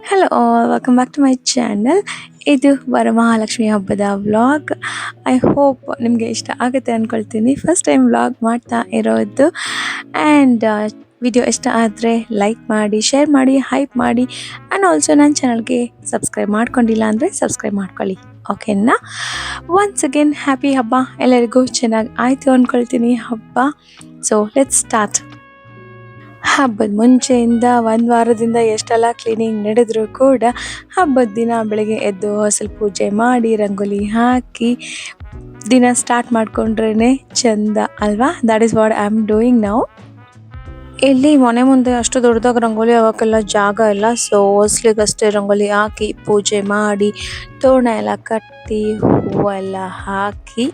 Hello all welcome back to my channel. ಇದು ವರಮಹಾಲಕ್ಷ್ಮಿ ಹಬ್ಬದ vlog. I hope ನಿಮಗೆ ಇಷ್ಟ ಆಗುತ್ತೆ ಅಂದ್ಕೊಳ್ತೀನಿ. ಫಸ್ಟ್ ಟೈಮ್ ವ್ಲಾಗ್ ಮಾಡ್ತಾ ಇರೋದು. ಆ್ಯಂಡ್ ವಿಡಿಯೋ ಇಷ್ಟ ಆದರೆ ಲೈಕ್ ಮಾಡಿ, ಶೇರ್ ಮಾಡಿ, ಹೈಪ್ ಮಾಡಿ. ಆ್ಯಂಡ್ ಆಲ್ಸೋ ನನ್ನ ಚಾನಲ್ಗೆ ಸಬ್ಸ್ಕ್ರೈಬ್ ಮಾಡ್ಕೊಂಡಿಲ್ಲ ಅಂದರೆ ಸಬ್ಸ್ಕ್ರೈಬ್ ಮಾಡ್ಕೊಳ್ಳಿ. ಓಕೆನಾ? ಒನ್ಸ್ ಅಗೇನ್ ಹ್ಯಾಪಿ ಹಬ್ಬ. ಎಲ್ಲರಿಗೂ ಚೆನ್ನಾಗಿ ಆಯಿತು ಅಂದ್ಕೊಳ್ತೀನಿ ಹಬ್ಬ. So let's start. ಹಬ್ಬದ ಮುಂಚೆಯಿಂದ ಒಂದು ವಾರದಿಂದ ಎಷ್ಟೆಲ್ಲ ಕ್ಲೀನಿಂಗ್ ನಡೆದರೂ ಕೂಡ ಹಬ್ಬದ ದಿನ ಬೆಳಗ್ಗೆ ಎದ್ದು ಹೊಸಲು ಪೂಜೆ ಮಾಡಿ ರಂಗೋಲಿ ಹಾಕಿ ದಿನ ಸ್ಟಾರ್ಟ್ ಮಾಡ್ಕೊಂಡ್ರೇ ಚಂದ ಅಲ್ವಾ? That is what I am doing now. ಇಲ್ಲಿ ಮನೆ ಮುಂದೆ ಅಷ್ಟು ದೊಡ್ಡದಾಗಿ ರಂಗೋಲಿ ಹಾಕೋಕ್ಕೆಲ್ಲ ಜಾಗ ಇಲ್ಲ. ಸೊ ಹೊಸ್ಲಿಗಷ್ಟೇ ರಂಗೋಲಿ ಹಾಕಿ ಪೂಜೆ ಮಾಡಿ ತೋರಣ ಎಲ್ಲ ಕಟ್ಟಿ ಹೂವೆಲ್ಲ ಹಾಕಿ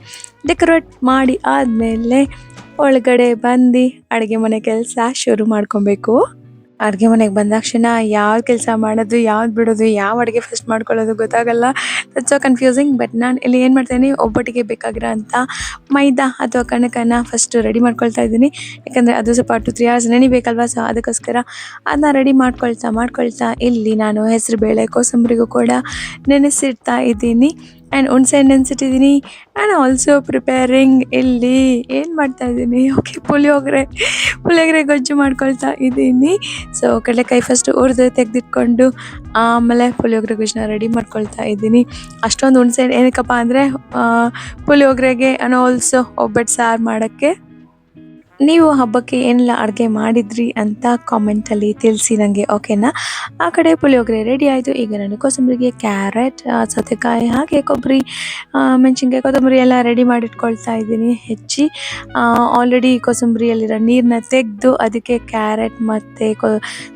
ಡೆಕೋರೇಟ್ ಮಾಡಿ ಆದಮೇಲೆ ಒಳಗಡೆ ಬಂದು ಅಡುಗೆ ಮನೆ ಕೆಲಸ ಶುರು ಮಾಡ್ಕೊಬೇಕು. ಅಡುಗೆ ಮನೆಗೆ ಬಂದಾಕ್ಷಣ ಯಾವ್ದು ಕೆಲಸ ಮಾಡೋದು, ಯಾವ್ದು ಬಿಡೋದು, ಯಾವ ಅಡುಗೆ ಫಸ್ಟ್ ಮಾಡ್ಕೊಳ್ಳೋದು ಗೊತ್ತಾಗಲ್ಲ. That's so confusing. ಬಟ್ ನಾನು ಇಲ್ಲಿ ಏನು ಮಾಡ್ತಾಯಿದ್ದೀನಿ, ಒಬ್ಬಟ್ಟಿಗೆ ಬೇಕಾಗಿರೋ ಅಂಥ ಮೈದಾ ಅಥವಾ ಕಣಕನ ಫಸ್ಟ್ ರೆಡಿ ಮಾಡ್ಕೊಳ್ತಾ ಇದ್ದೀನಿ. ಯಾಕಂದರೆ ಅದು ಸ್ವಲ್ಪ 2-3 hours ನೆನಿಬೇಕಲ್ವ. ಸೊ ಅದಕ್ಕೋಸ್ಕರ ಅದನ್ನ ರೆಡಿ ಮಾಡ್ಕೊಳ್ತಾ ಇಲ್ಲಿ ನಾನು ಹೆಸರು ಬೇಳೆ ಕೋಸಂಬರಿಗೂ ಕೂಡ ನೆನೆಸಿಡ್ತಾ ಇದ್ದೀನಿ. ಆ್ಯಂಡ್ ಹುಣಸೆ ನೆನೆಸಿಟ್ಟಿದ್ದೀನಿ. ಆ್ಯಂಡ್ ಆಲ್ಸೋ ಪ್ರಿಪೇರಿಂಗ್ ಇಲ್ಲಿ ಏನು ಮಾಡ್ತಾ ಇದ್ದೀನಿ, ಓಕೆ, ಪುಳಿಯೋಗರೆ ಗೊಜ್ಜು ಮಾಡ್ಕೊಳ್ತಾ ಇದ್ದೀನಿ. ಸೊ ಕಡಲೆಕಾಯಿ ಫಸ್ಟು ಹುರಿದು ತೆಗೆದಿಟ್ಕೊಂಡು ಆಮೇಲೆ ಪುಳಿಯೋಗರೆ ಗೊಜ್ಜನ್ನ ರೆಡಿ ಮಾಡ್ಕೊಳ್ತಾ ಇದ್ದೀನಿ. ಅಷ್ಟೊಂದು ಹುಣಸೆ ಏನಕ್ಕಪ್ಪ ಅಂದರೆ ಪುಳಿಯೋಗರೆಗೆ ಆ್ಯಂಡ್ ಆಲ್ಸೋ ಒಬ್ಬಟ್ಟು ಸಾರು ಮಾಡೋಕ್ಕೆ. ನೀವು ಹಬ್ಬಕ್ಕೆ ಏನೆಲ್ಲ ಅಡುಗೆ ಮಾಡಿದ್ರಿ ಅಂತ ಕಾಮೆಂಟಲ್ಲಿ ತಿಳಿಸಿ ನನಗೆ, ಓಕೆನಾ? ಆ ಕಡೆ ಪುಳಿಯೋಗರೆ ರೆಡಿ ಆಯಿತು. ಈಗ ನಾನು ಕೋಸಂಬರಿಗೆ ಕ್ಯಾರೆಟ್, ಸೌತೆಕಾಯಿ, ಹಾಗೆ ಕೊಬ್ಬರಿ, ಮೆಣಸಿನ್ಕಾಯಿ, ಕೊತ್ತಂಬರಿ ಎಲ್ಲ ರೆಡಿ ಮಾಡಿಟ್ಕೊಳ್ತಾ ಇದ್ದೀನಿ ಹೆಚ್ಚಿ. ಆಲ್ರೆಡಿ ಕೋಸಂಬರಿಯಲ್ಲಿರೋ ನೀರನ್ನ ತೆಗೆದು ಅದಕ್ಕೆ ಕ್ಯಾರೆಟ್ ಮತ್ತು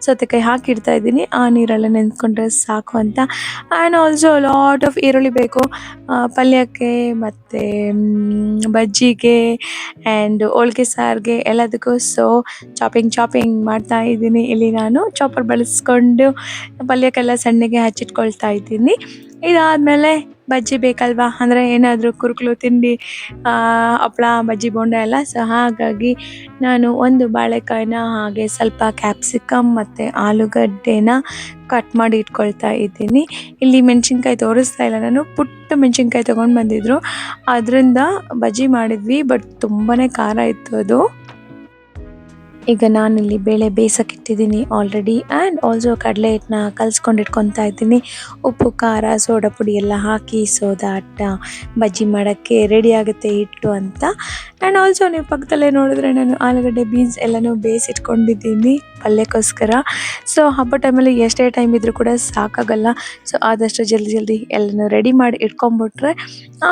ಸೌತೆಕಾಯಿ ಹಾಕಿಡ್ತಾ ಇದ್ದೀನಿ. ಆ ನೀರೆಲ್ಲ ನೆನೆಸ್ಕೊಂಡ್ರೆ ಸಾಕು ಅಂತ. ಆ್ಯಂಡ್ ಆಲ್ಸೋ ಲಾಟ್ ಆಫ್ ಈರುಳ್ಳಿ ಬೇಕು ಪಲ್ಯಕ್ಕೆ ಮತ್ತು ಬಜ್ಜಿಗೆ ಆ್ಯಂಡ್ ಹೋಳ್ಗೆ ಸಾರಿಗೆ ಎಲ್ಲದಕ್ಕೂ. ಸೊ ಚಾಪಿಂಗ್ ಮಾಡ್ತಾ ಇದ್ದೀನಿ. ಇಲ್ಲಿ ನಾನು ಚಾಪರ್ ಬಳಸ್ಕೊಂಡು ಪಲ್ಯಕ್ಕೆಲ್ಲ ಸಣ್ಣಗೆ ಹಚ್ಚಿಟ್ಕೊಳ್ತಾ ಇದ್ದೀನಿ. ಇದಾದಮೇಲೆ ಬಜ್ಜಿ ಬೇಕಲ್ವಾ, ಅಂದರೆ ಏನಾದರೂ ಕುರುಕಲು ತಿಂಡಿ, ಹಪ್ಪಳ, ಬಜ್ಜಿ, ಬೋಂಡ ಎಲ್ಲ. ಸೊ ಹಾಗಾಗಿ ನಾನು ಒಂದು ಬಾಳೆಕಾಯಿನ ಹಾಗೆ ಸ್ವಲ್ಪ ಕ್ಯಾಪ್ಸಿಕಮ್ ಮತ್ತು ಆಲೂಗಡ್ಡೆನ ಕಟ್ ಮಾಡಿ ಇಟ್ಕೊಳ್ತಾ ಇದ್ದೀನಿ. ಇಲ್ಲಿ ಮೆಣಸಿನ್ಕಾಯಿ ತೋರಿಸ್ತಾ ಇಲ್ಲ ನಾನು, ಪುಟ್ಟ ಮೆಣಸಿನ್ಕಾಯಿ ತೊಗೊಂಡು ಬಂದಿದ್ರು, ಅದರಿಂದ ಬಜ್ಜಿ ಮಾಡಿದ್ವಿ. ಬಟ್ ತುಂಬಾ ಖಾರ ಇತ್ತು ಅದು. ಈಗ ನಾನಿಲ್ಲಿ ಬೇಳೆ ಬೇಯಿಸೋಕ್ಕಿಟ್ಟಿದ್ದೀನಿ ಆಲ್ರೆಡಿ. ಆ್ಯಂಡ್ ಆಲ್ಸೋ ಕಡಲೆ ಹಿಟ್ಟನ್ನ ಕಲಿಸ್ಕೊಂಡು ಇಟ್ಕೊತಾ ಇದ್ದೀನಿ. ಉಪ್ಪು, ಖಾರ, ಸೋಡಾ ಪುಡಿ ಎಲ್ಲ ಹಾಕಿ ಸೊ ದ್ಯಾಟ್ ಬಜ್ಜಿ ಮಾಡೋಕ್ಕೆ ರೆಡಿ ಆಗುತ್ತೆ ಹಿಟ್ಟು ಅಂತ. ಆ್ಯಂಡ್ ಆಲ್ಸೋ ನೀವು ಪಕ್ಕದಲ್ಲೇ ನೋಡಿದ್ರೆ ನಾನು ಆಲೂಗಡ್ಡೆ, ಬೀನ್ಸ್ ಎಲ್ಲನೂ ಬೇಯಿಸಿಟ್ಕೊಂಡಿದ್ದೀನಿ ಪಲ್ಯಕ್ಕೋಸ್ಕರ. ಸೊ ಹಬ್ಬ ಟೈಮಲ್ಲಿ ಎಷ್ಟೇ ಟೈಮ್ ಇದ್ದರೂ ಕೂಡ ಸಾಕಾಗಲ್ಲ. ಸೊ ಆದಷ್ಟು ಜಲ್ದಿ ಎಲ್ಲನೂ ರೆಡಿ ಮಾಡಿ ಇಟ್ಕೊಂಡ್ಬಿಟ್ರೆ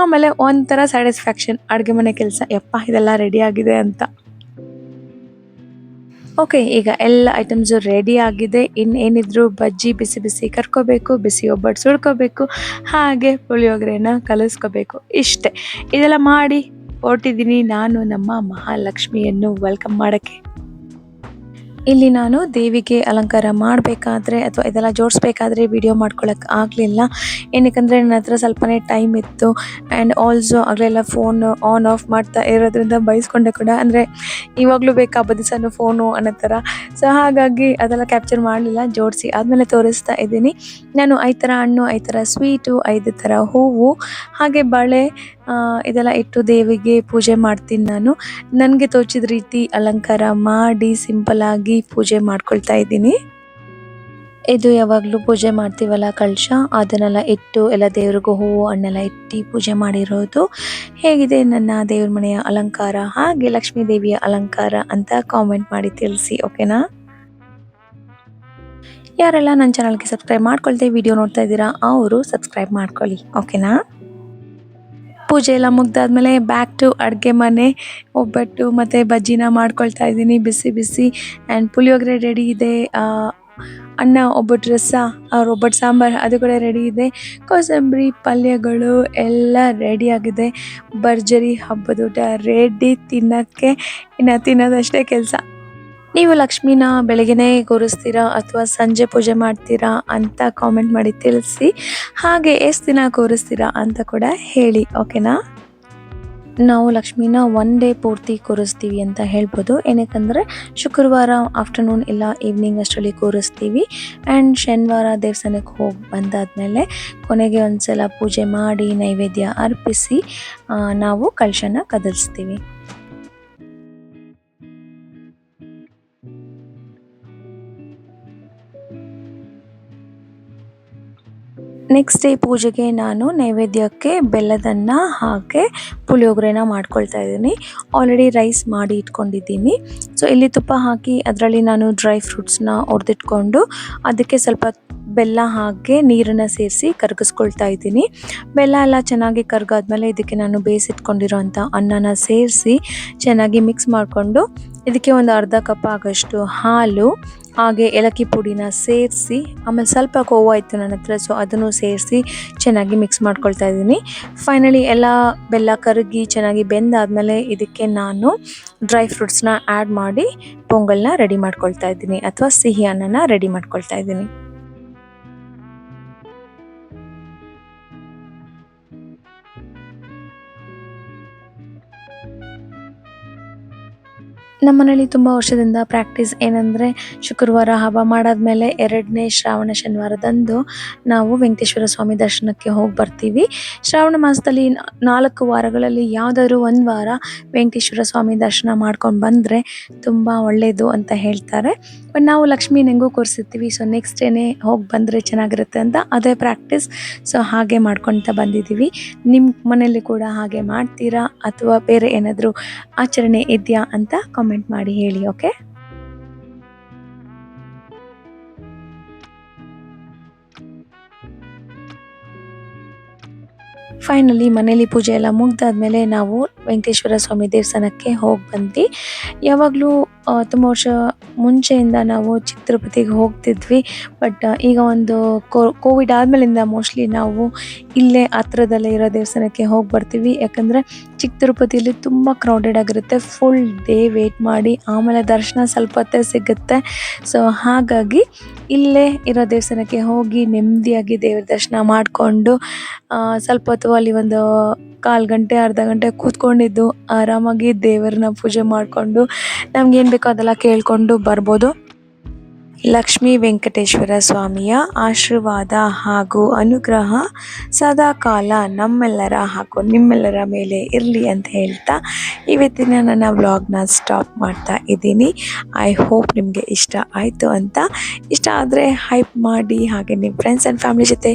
ಆಮೇಲೆ ಒಂಥರ ಸ್ಯಾಟಿಸ್ಫ್ಯಾಕ್ಷನ್, ಅಡುಗೆ ಮನೆ ಕೆಲಸ, ಯಪ್ಪ ಇದೆಲ್ಲ ರೆಡಿ ಆಗಿದೆ ಅಂತ. ಓಕೆ, ಈಗ ಎಲ್ಲ ಐಟಮ್ಸು ರೆಡಿ ಆಗಿದೆ. ಇನ್ನೇನಿದ್ರು ಬಜ್ಜಿ ಬಿಸಿ ಕರ್ಕೋಬೇಕು, ಬಿಸಿ ಒಬ್ಬಟ್ಟು ಸುಡ್ಕೋಬೇಕು, ಹಾಗೆ ಪುಳಿಯೋಗರೆನ ಕಲಿಸ್ಕೋಬೇಕು. ಇಷ್ಟೇ. ಇದೆಲ್ಲ ಮಾಡಿ ಹೊರಟಿದ್ದೀನಿ ನಾನು ನಮ್ಮ ಮಹಾಲಕ್ಷ್ಮಿಯನ್ನು ವೆಲ್ಕಮ್ ಮಾಡೋಕ್ಕೆ. ಇಲ್ಲಿ ನಾನು ದೇವಿಗೆ ಅಲಂಕಾರ ಮಾಡಬೇಕಾದ್ರೆ ಅಥವಾ ಇದೆಲ್ಲ ಜೋಡಿಸ್ಬೇಕಾದ್ರೆ ವಿಡಿಯೋ ಮಾಡ್ಕೊಳಕ್ಕೆ ಆಗಲಿಲ್ಲ. ಏನಕ್ಕಂದರೆ ನನ್ನ ಹತ್ರ ಸ್ವಲ್ಪನೇ ಟೈಮ್ ಇತ್ತು. ಆ್ಯಂಡ್ ಆಲ್ಸೋ ಆಗಲೆಲ್ಲ ಫೋನ್ ಆನ್ ಆಫ್ ಮಾಡ್ತಾ ಇರೋದ್ರಿಂದ ಬೈಸ್ಕೊಂಡೆ ಕೂಡ, ಅಂದರೆ ಇವಾಗಲೂ ಬೇಕಾ ಬದಿಸನ್ನು ಫೋನು ಅನ್ನೋ ಥರ. ಸೊ ಹಾಗಾಗಿ ಅದೆಲ್ಲ ಕ್ಯಾಪ್ಚರ್ ಮಾಡಲಿಲ್ಲ. ಜೋಡಿಸಿ ಆದಮೇಲೆ ತೋರಿಸ್ತಾ ಇದ್ದೀನಿ. ನಾನು 5 ಥರ ಹಣ್ಣು, 5 ಥರ ಸ್ವೀಟು, 5 ಥರ ಹೂವು, ಹಾಗೆ ಬಳೆ ಇದೆಲ್ಲ ಇಟ್ಟು ದೇವಿಗೆ ಪೂಜೆ ಮಾಡ್ತೀನಿ ನಾನು. ನನಗೆ ತೋಚಿದ ರೀತಿ ಅಲಂಕಾರ ಮಾಡಿ ಸಿಂಪಲ್ಲಾಗಿ ಪೂಜೆ ಮಾಡ್ಕೊಳ್ತಾ ಇದ್ದೀನಿ. ಇದು ಯಾವಾಗಲೂ ಪೂಜೆ ಮಾಡ್ತೀವಲ್ಲ ಕಳಶ, ಅದನ್ನೆಲ್ಲ ಇಟ್ಟು ಎಲ್ಲ ದೇವ್ರಿಗೂ ಹೂವು ಹಣ್ಣೆಲ್ಲ ಇಟ್ಟು ಪೂಜೆ ಮಾಡಿರೋದು. ಹೇಗಿದೆ ನನ್ನ ದೇವ್ರ ಮನೆಯ ಅಲಂಕಾರ, ಹಾಗೆ ಲಕ್ಷ್ಮೀ ದೇವಿಯ ಅಲಂಕಾರ ಅಂತ ಕಾಮೆಂಟ್ ಮಾಡಿ ತಿಳಿಸಿ, ಓಕೆನಾ? ಯಾರೆಲ್ಲ ನನ್ನ ಚಾನಲ್ಗೆ ಸಬ್ಸ್ಕ್ರೈಬ್ ಮಾಡ್ಕೊಳ್ದೆ ವಿಡಿಯೋ ನೋಡ್ತಾ ಇದ್ದೀರಾ ಅವರು ಸಬ್ಸ್ಕ್ರೈಬ್ ಮಾಡ್ಕೊಳ್ಳಿ, ಓಕೆನಾ? ಪೂಜೆ ಎಲ್ಲ ಮುಗ್ದಾದ್ಮೇಲೆ ಬ್ಯಾಕ್ ಟು ಅಡುಗೆ ಮನೆ. ಒಬ್ಬಟ್ಟು ಮತ್ತು ಬಜ್ಜಿನ ಮಾಡ್ಕೊಳ್ತಾ ಇದ್ದೀನಿ ಬಿಸಿ. ಆ್ಯಂಡ್ ಪುಳಿಯೋಗರೆ ರೆಡಿ ಇದೆ. ಅನ್ನ, ಒಬ್ಬಟ್ಟು ರಸ, ಒಬ್ಬಟ್ಟು ಸಾಂಬಾರು ಅದು ಕೂಡ ರೆಡಿ ಇದೆ. ಕೋಸಂಬರಿ ಪಲ್ಯಗಳು ಎಲ್ಲ ರೆಡಿಯಾಗಿದೆ. ಭರ್ಜರಿ ಹಬ್ಬದೂಟ ರೆಡಿ ತಿನ್ನೋಕ್ಕೆ. ಇನ್ನು ತಿನ್ನೋದಷ್ಟೇ ಕೆಲಸ. ನೀವು ಲಕ್ಷ್ಮಿನ ಬೆಳಗ್ಗೆನೇ ಕೂರಿಸ್ತೀರಾ ಅಥವಾ ಸಂಜೆ ಪೂಜೆ ಮಾಡ್ತೀರಾ ಅಂತ ಕಾಮೆಂಟ್ ಮಾಡಿ ತಿಳಿಸಿ. ಹಾಗೆ ಎಷ್ಟು ದಿನ ಕೂರಿಸ್ತೀರಾ ಅಂತ ಕೂಡ ಹೇಳಿ, ಓಕೆನಾ? ನಾವು ಲಕ್ಷ್ಮಿನ ಒನ್ ಡೇ ಪೂರ್ತಿ ಕೂರಿಸ್ತೀವಿ ಅಂತ ಹೇಳ್ಬೋದು. ಏನಕ್ಕಂದರೆ ಶುಕ್ರವಾರ ಆಫ್ಟರ್ನೂನ್ ಇಲ್ಲ ಈವ್ನಿಂಗ್ ಅಷ್ಟರಲ್ಲಿ ಕೂರಿಸ್ತೀವಿ. ಆ್ಯಂಡ್ ಶನಿವಾರ ದೇವಸ್ಥಾನಕ್ಕೆ ಹೋಗಿ ಬಂದಾದಮೇಲೆ ಕೊನೆಗೆ ಒಂದು ಸಲ ಪೂಜೆ ಮಾಡಿ ನೈವೇದ್ಯ ಅರ್ಪಿಸಿ ನಾವು ಕಳಶನ ಕದಲಿಸ್ತೀವಿ. ನೆಕ್ಸ್ಟ್ ಡೇ ಪೂಜೆಗೆ ನಾನು ನೈವೇದ್ಯಕ್ಕೆ ಬೆಲ್ಲದನ್ನ ಹಾಗೆ ಪುಳಿಯೋಗರೆನ ಮಾಡ್ಕೊಳ್ತಾ ಇದ್ದೀನಿ. ಆಲ್ರೆಡಿ ರೈಸ್ ಮಾಡಿ ಇಟ್ಕೊಂಡಿದ್ದೀನಿ. ಸೊ ಇಲ್ಲಿ ತುಪ್ಪ ಹಾಕಿ ಅದರಲ್ಲಿ ನಾನು ಡ್ರೈ ಫ್ರೂಟ್ಸ್ನ ಹುರಿದಿಟ್ಕೊಂಡು ಅದಕ್ಕೆ ಸ್ವಲ್ಪ ಬೆಲ್ಲ ಹಾಗೆ ನೀರನ್ನು ಸೇರಿಸಿ ಕರಗಿಸ್ಕೊಳ್ತಾ ಇದ್ದೀನಿ. ಬೆಲ್ಲ ಎಲ್ಲ ಚೆನ್ನಾಗಿ ಕರಗಾದ್ಮೇಲೆ ಇದಕ್ಕೆ ನಾನು ಬೇಯಿಸಿಟ್ಕೊಂಡಿರೋಂಥ ಅನ್ನನ ಸೇರಿಸಿ ಚೆನ್ನಾಗಿ ಮಿಕ್ಸ್ ಮಾಡಿಕೊಂಡು ಇದಕ್ಕೆ ಒಂದು ಅರ್ಧ ಕಪ್ ಆಗಷ್ಟು ಹಾಲು ಹಾಗೆ ಏಲಕ್ಕಿ ಪುಡಿನ ಸೇರಿಸಿ ಆಮೇಲೆ ಸ್ವಲ್ಪ ಕೋವಾ ಇತ್ತು ನನ್ನ ಹತ್ರ, ಸೊ ಅದನ್ನು ಸೇರಿಸಿ ಚೆನ್ನಾಗಿ ಮಿಕ್ಸ್ ಮಾಡ್ಕೊಳ್ತಾ ಇದ್ದೀನಿ. ಫೈನಲಿ ಎಲ್ಲ ಬೆಲ್ಲ ಕರಗಿ ಚೆನ್ನಾಗಿ ಬೆಂದಾದಮೇಲೆ ಇದಕ್ಕೆ ನಾನು ಡ್ರೈ ಫ್ರೂಟ್ಸ್ನ ಆ್ಯಡ್ ಮಾಡಿ ಪೊಂಗಲ್ನ ರೆಡಿ ಮಾಡ್ಕೊಳ್ತಾ ಇದ್ದೀನಿ ಅಥವಾ ಸಿಹಿ ಅನ್ನನ ರೆಡಿ ಮಾಡ್ಕೊಳ್ತಾ ಇದ್ದೀನಿ. ನಮ್ಮ ಮನೇಲಿ ತುಂಬ ವರ್ಷದಿಂದ ಪ್ರಾಕ್ಟೀಸ್ ಏನಂದರೆ ಶುಕ್ರವಾರ ಹಬ್ಬ ಮಾಡಾದ್ಮೇಲೆ 2ನೇ ಶ್ರಾವಣ ಶನಿವಾರದಂದು ನಾವು ವೆಂಕಟೇಶ್ವರ ಸ್ವಾಮಿ ದರ್ಶನಕ್ಕೆ ಹೋಗಿ ಬರ್ತೀವಿ. ಶ್ರಾವಣ ಮಾಸದಲ್ಲಿ 4 ವಾರಗಳಲ್ಲಿ ಯಾವುದಾದ್ರು ಒಂದು ವಾರ ವೆಂಕಟೇಶ್ವರ ಸ್ವಾಮಿ ದರ್ಶನ ಮಾಡ್ಕೊಂಡು ಬಂದರೆ ತುಂಬ ಒಳ್ಳೆಯದು ಅಂತ ಹೇಳ್ತಾರೆ. ಬಟ್ ನಾವು ಲಕ್ಷ್ಮೀನ ಹೆಂಗೂ ಕೂರಿಸಿರ್ತೀವಿ, ಸೊ ನೆಕ್ಸ್ಟ್ ಡೇನೇ ಹೋಗಿ ಬಂದರೆ ಚೆನ್ನಾಗಿರುತ್ತೆ ಅಂತ ಅದೇ ಪ್ರಾಕ್ಟೀಸ್. ಸೊ ಹಾಗೆ ಮಾಡ್ಕೊಳ್ತಾ ಬಂದಿದ್ದೀವಿ. ನಿಮ್ಮ ಮನೇಲಿ ಕೂಡ ಹಾಗೆ ಮಾಡ್ತೀರಾ ಅಥವಾ ಬೇರೆ ಏನಾದರೂ ಆಚರಣೆ ಇದೆಯಾ ಅಂತ ಕಾಮೆಂಟ್ ಮಾಡಿ ಹೇಳಿ. ಓಕೆ, ಫೈನಲಿ ಮನೇಲಿ ಪೂಜೆ ಎಲ್ಲ ಮುಗ್ದಾದ್ಮೇಲೆ ನಾವು ವೆಂಕಟೇಶ್ವರ ಸ್ವಾಮಿ ದೇವಸ್ಥಾನಕ್ಕೆ ಹೋಗಿ ಬಂದ್ವಿ. ಯಾವಾಗಲೂ ತುಂಬ ವರ್ಷ ಮುಂಚೆಯಿಂದ ನಾವು ಚಿಕ್ಕ ತಿರುಪತಿಗೆ ಹೋಗ್ತಿದ್ವಿ. ಬಟ್ ಈಗ ಒಂದು ಕೋವಿಡ್ ಆದಮೇಲಿಂದ ಮೋಸ್ಟ್ಲಿ ನಾವು ಇಲ್ಲೇ ಹತ್ರದಲ್ಲೇ ಇರೋ ದೇವಸ್ಥಾನಕ್ಕೆ ಹೋಗಿ ಬರ್ತೀವಿ. ಯಾಕಂದರೆ ಚಿಕ್ಕ ತಿರುಪತಿಯಲ್ಲಿ ತುಂಬ ಕ್ರೌಡೆಡ್ ಆಗಿರುತ್ತೆ. ಫುಲ್ ಡೇ ವೇಟ್ ಮಾಡಿ ಆಮೇಲೆ ದರ್ಶನ ಸ್ವಲ್ಪ ಹೊತ್ತೇ ಸಿಗುತ್ತೆ. ಸೊ ಹಾಗಾಗಿ ಇಲ್ಲೇ ಇರೋ ದೇವಸ್ಥಾನಕ್ಕೆ ಹೋಗಿ ನೆಮ್ಮದಿಯಾಗಿ ದೇವ್ರ ದರ್ಶನ ಮಾಡಿಕೊಂಡು ಸ್ವಲ್ಪ ಹೊತ್ತು ಅಲ್ಲಿ ಒಂದು 1/4 ಗಂಟೆ ಅರ್ಧ ಗಂಟೆ ಕೂತ್ಕೊಂಡಿದ್ದು ಆರಾಮಾಗಿ ದೇವರನ್ನ ಪೂಜೆ ಮಾಡಿಕೊಂಡು ನಮ್ಗೇನು ಬೇಕೋ ಅದೆಲ್ಲ ಕೇಳಿಕೊಂಡು ಬರ್ಬೋದು. ಲಕ್ಷ್ಮೀ ವೆಂಕಟೇಶ್ವರ ಸ್ವಾಮಿಯ ಆಶೀರ್ವಾದ ಹಾಗೂ ಅನುಗ್ರಹ ಸದಾ ಕಾಲ ನಮ್ಮೆಲ್ಲರ ಹಾಗೂ ನಿಮ್ಮೆಲ್ಲರ ಮೇಲೆ ಇರಲಿ ಅಂತ ಹೇಳ್ತಾ ಇವತ್ತಿನ ನನ್ನ ವ್ಲಾಗ್ನ ಸ್ಟಾಪ್ ಮಾಡ್ತಾ ಇದ್ದೀನಿ. ಐ ಹೋಪ್ ನಿಮಗೆ ಇಷ್ಟ ಆಯಿತು ಅಂತ. ಇಷ್ಟ ಆದರೆ ಹೈಪ್ ಮಾಡಿ ಹಾಗೆ ನಿಮ್ಮ ಫ್ರೆಂಡ್ಸ್ ಆ್ಯಂಡ್ ಫ್ಯಾಮಿಲಿ ಜೊತೆ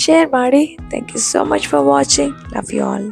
ಶೇರ್ ಮಾಡಿ. Thank you so much for watching. Love you all.